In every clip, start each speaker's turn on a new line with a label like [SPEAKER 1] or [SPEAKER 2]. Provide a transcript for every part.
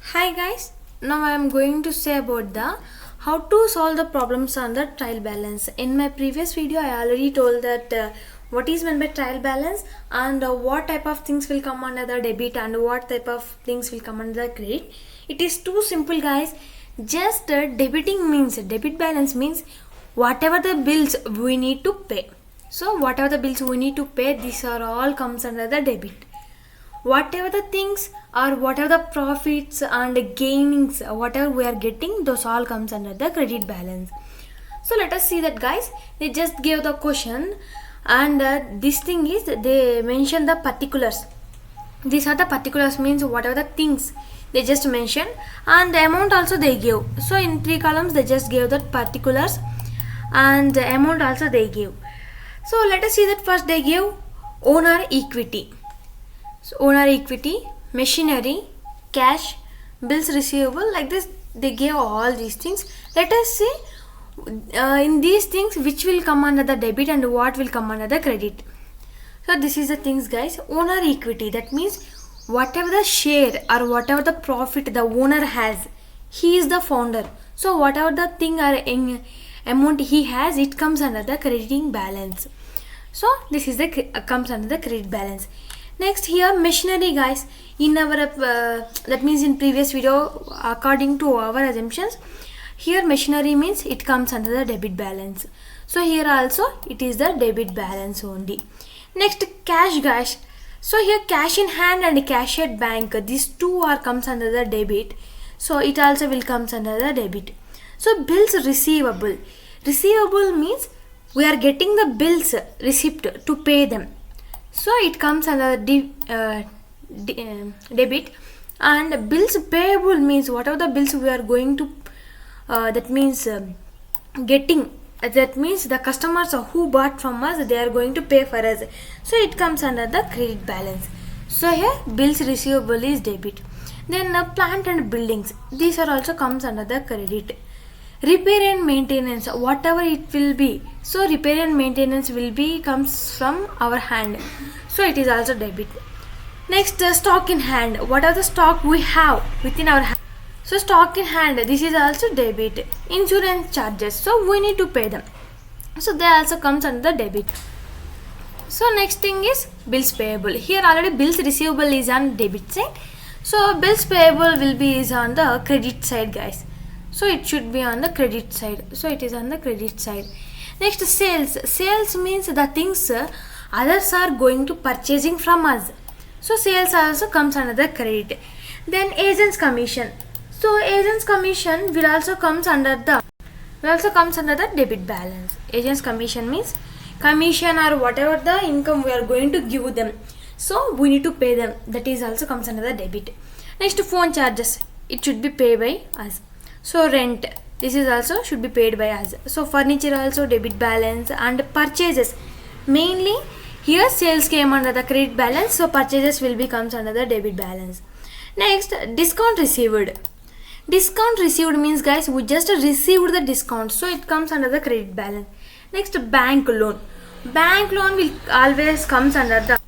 [SPEAKER 1] Hi guys, now I am going to say about the how to solve the problems on the trial balance. In my previous video I already told that what is meant by trial balance and what type of things will come under the debit and what type of things will come under the credit. It is too simple guys. Just debiting means debit balance means whatever the bills we need to pay. So whatever the bills we need to pay, these are all comes under the debit. Whatever the things or whatever the profits and gainings whatever we are getting, those all comes under the credit balance. So let us see that guys, they just gave the question and this thing is they mention the particulars. These are the particulars means whatever the things they just mentioned and the amount also they give. So in 3 columns they just gave the particulars and the amount also they give. So let us see that first they give owner equity. So owner equity, machinery, cash, bills receivable, like this they gave all these things. Let us see in these things which will come under the debit and what will come under the credit. So this is the things guys. Owner equity, that means whatever the share or whatever the profit the owner has, he is the founder. So whatever the thing or amount he has, it comes under the crediting balance. So this is the comes under the credit balance. Next here machinery guys, in our that means in previous video according to our assumptions, here machinery means it comes under the debit balance. So here also it is the debit balance only. Next cash guys, so here cash in hand and cash at bank, these two are comes under the debit, so it also will comes under the debit. So bills receivable, receivable means we are getting the bills receipt to pay them, so it comes under debit. And bills payable means whatever the bills we are going to that means getting, that means the customers who bought from us, they are going to pay for us, so it comes under the credit balance. So here bills receivable is debit. Then plant and buildings, these are also comes under the credit. Repair and maintenance, whatever it will be, so repair and maintenance will be comes from our hand, so it is also debit. Next stock in hand, whatever the stock we have within our hand, so stock in hand, this is also debit. Insurance charges, so we need to pay them, so they also comes under the debit. So next thing is bills payable. Here already bills receivable is on debit side, so bills payable will be is on the credit side guys. So it should be on the credit side, so it is on the credit side. Next sales, sales means the things others are going to purchasing from us, so sales also comes under the credit. Then agents commission, so agents commission will also comes under the debit balance. Agents commission means commission or whatever the income we are going to give them, so we need to pay them, that is also comes under the debit. Next phone charges, it should be paid by us. So rent, this is also should be paid by us. So furniture also debit balance. And purchases, mainly here sales came under the credit balance, so purchases will be comes under the debit balance. Next discount received, discount received means guys we just received the discount, so it comes under the credit balance. Next bank loan, bank loan will always comes under the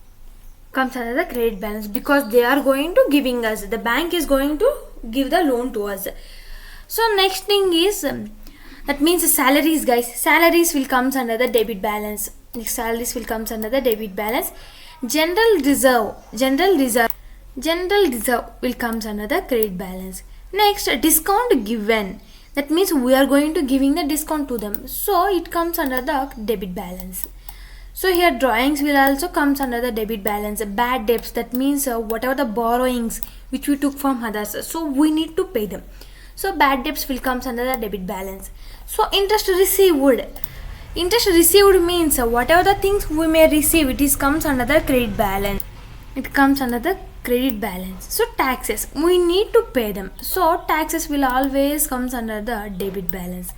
[SPEAKER 1] credit balance, because they are going to giving us, the bank is going to give the loan to us. So next thing is that means salaries guys, salaries will comes under the debit balance. Next salaries will comes under the debit balance. General reserve will comes under the credit balance. Next discount given, that means we are going to giving the discount to them, so it comes under the debit balance. So here drawings will also comes under the debit balance. Bad debts, that means whatever the borrowings which we took from others, so we need to pay them, so bad debts will comes under the debit balance. So interest received, interest received means whatever the things we may receive, it is comes under the credit balance, it comes under the credit balance. So taxes, we need to pay them, so taxes will always comes under the debit balance.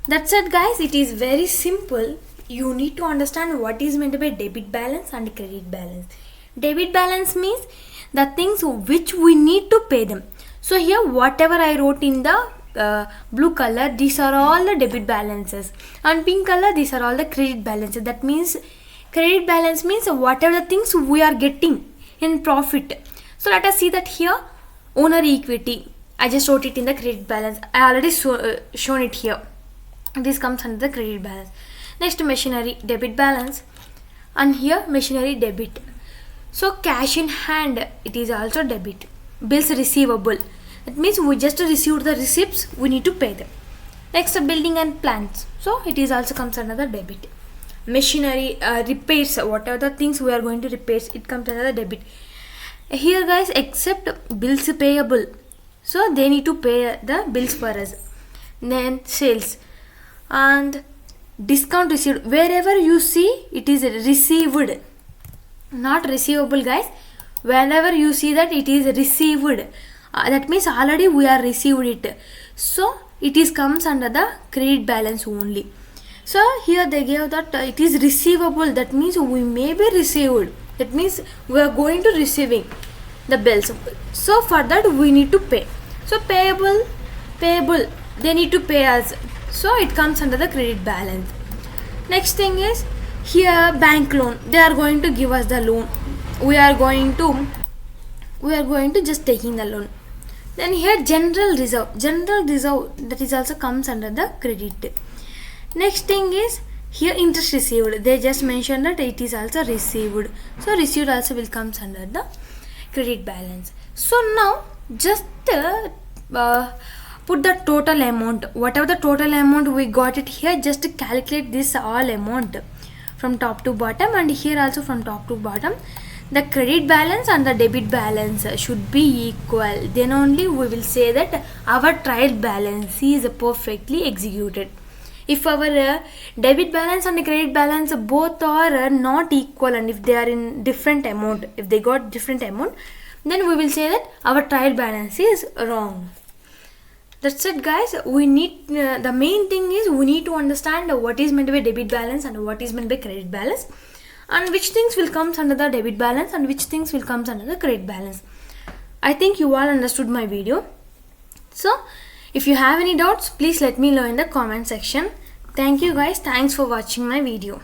[SPEAKER 1] That's it guys, it is very simple. You need to understand what is meant by debit balance and credit balance. Debit balance means the things which we need to pay them. So here whatever I wrote in the blue color, these are all the debit balances, and pink color, these are all the credit balances. That means credit balance means whatever the things we are getting in profit. So let us see that here owner equity, I just wrote it in the credit balance. I already shown it here. This comes under the credit balance. Next, machinery debit balance, and here machinery debit. So cash in hand, it is also debit. Bills receivable, that means we just received the receipts, we need to pay them. Next, building and plants, so it is also comes under the debit. Machinery repairs, whatever the things we are going to repair, it comes under the debit. Here guys, except bills payable, so they need to pay the bills for us. Then sales and discount received, wherever you see it is received, not receivable guys. Whenever you see that it is received, that means already we are received it, so it is comes under the credit balance only. So here they gave that it is receivable, that means we may be received, that means we are going to receiving the bills, so for that we need to pay. So payable they need to pay us, so it comes under the credit balance. Next thing is here bank loan, they are going to give us the loan, we are going to just taking the loan. Then here general reserve, that is also comes under the credit. Next thing is here interest received, they just mentioned that it is also received, so received also will comes under the credit balance. So now just put the total amount, whatever the total amount we got it here, just calculate this all amount from top to bottom, and here also from top to bottom. The credit balance and the debit balance should be equal, then only we will say that our trial balance is perfectly executed. If our debit balance and credit balance both are not equal, and if they are in different amount, if they got different amount, then we will say that our trial balance is wrong. That's it guys. We need the main thing is we need to understand what is meant by debit balance and what is meant by credit balance, and which things will comes under the debit balance and which things will comes under the credit balance. I think you all understood my video. So if you have any doubts, please let me know in the comment section. Thank you guys. Thanks for watching my video.